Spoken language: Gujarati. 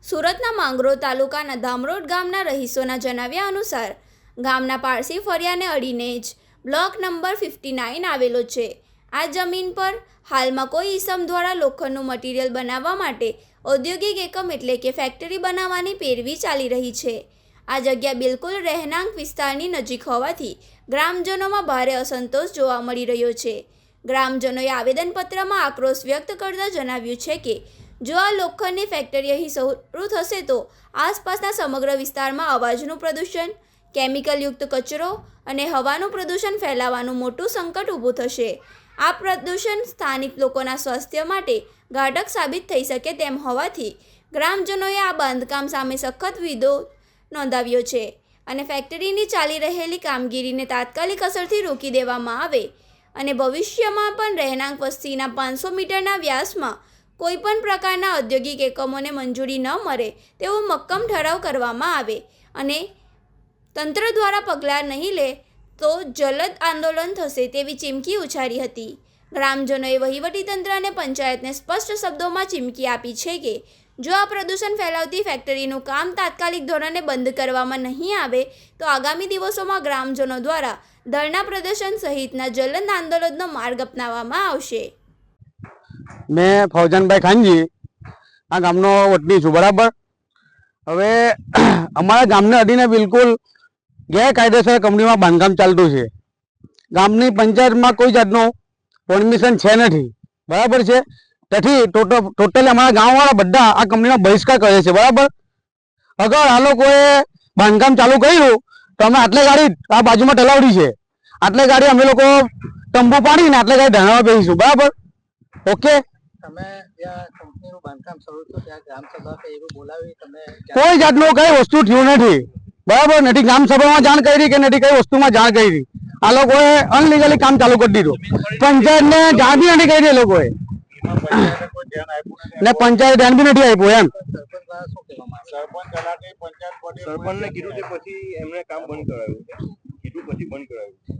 સુરતના માંગરોળ તાલુકાના ધામરોડ ગામના રહીશોના જણાવ્યા અનુસાર ગામના પારસી ફળિયાને અડીને જ બ્લોક નંબર 59 આવેલો છે। આ જમીન પર હાલમાં કોઈ ઈસમ દ્વારા લોખંડનું મટીરીયલ બનાવવા માટે ઔદ્યોગિક એકમ એટલે કે ફેક્ટરી બનાવવાની પેરવી ચાલી રહી છે। આ જગ્યા બિલકુલ રહેણાંક વિસ્તારની નજીક હોવાથી ગ્રામજનોમાં ભારે અસંતોષ જોવા મળી રહ્યો છે। ગ્રામજનોએ આવેદનપત્રમાં આક્રોશ વ્યક્ત કરતા જણાવ્યું છે કે જો આ લોખંડની ફેક્ટરી અહીં શરૂ થશે તો આસપાસના સમગ્ર વિસ્તારમાં અવાજનું પ્રદૂષણ, કેમિકલયુક્ત કચરો અને હવાનું પ્રદૂષણ ફેલાવાનું મોટું સંકટ ઊભું થશે। આ પ્રદૂષણ સ્થાનિક લોકોના સ્વાસ્થ્ય માટે ઘાતક સાબિત થઈ શકે તેમ હોવાથી ગ્રામજનોએ આ બાંધકામ સામે સખત વિરોધ નોંધાવ્યો છે અને ફેક્ટરીની ચાલી રહેલી કામગીરીને તાત્કાલિક અસરથી રોકી દેવામાં આવે અને ભવિષ્યમાં પણ રહેણાંક વસ્તીના 500 મીટરના વ્યાસમાં કોઈપણ પ્રકારના ઔદ્યોગિક એકમોને મંજૂરી ન મળે તેવો મક્કમ ઠરાવ કરવામાં આવે અને તંત્ર દ્વારા પગલાં નહીં લે તો જલદ આંદોલન થશે તેવી ચીમકી ઉચ્ચારી હતી। ગ્રામજનોએ વહીવટીતંત્ર અને પંચાયતને સ્પષ્ટ શબ્દોમાં ચીમકી આપી છે કે જો આ પ્રદૂષણ ફેલાવતી ફેક્ટરીનું કામ તાત્કાલિક ધોરણે બંધ કરવામાં નહીં આવે તો આગામી દિવસોમાં ગ્રામજનો દ્વારા ધરણા પ્રદર્શન સહિતના જલદ આંદોલનનો માર્ગ અપનાવવામાં આવશે। मैं फौजान भाई खानजी आ गामनो वतनी छूं बराबर। हवे अमारा गामने अडीने बिल्कुल गैरकायदेसर कंपनी में बांधकाम चालतुं छे। गामनी पंचायत में कोई जातनुं परमिशन छे नहीं बराबर छे। तेथी टोटली अमारा गामवाळा बधा आ कंपनीनो बहिष्कार करे छे बराबर। अगर आ लोकोए बांधकाम चालू कर्युं तो अमे आटले गाड़ी आ बाजुमां टलावडी छे, आटले गाड़ी अमे लोको तंबू पाडीने आटले गाड़ी ढाळवा बेसीशुं बराबर। ओके कोई जातनो कई वस्तु थयुं नथी बराबर। नहीं ग्राम सभा में जाण करी के नहीं कई वस्तु में जाण करी। आ लोकोए अनलीगली काम चालू कर दीधुं। पंचायत ने जाण भी नहीं करी। लोकोए ने पंचायत ध्यान भी नहीं आप्युं एम।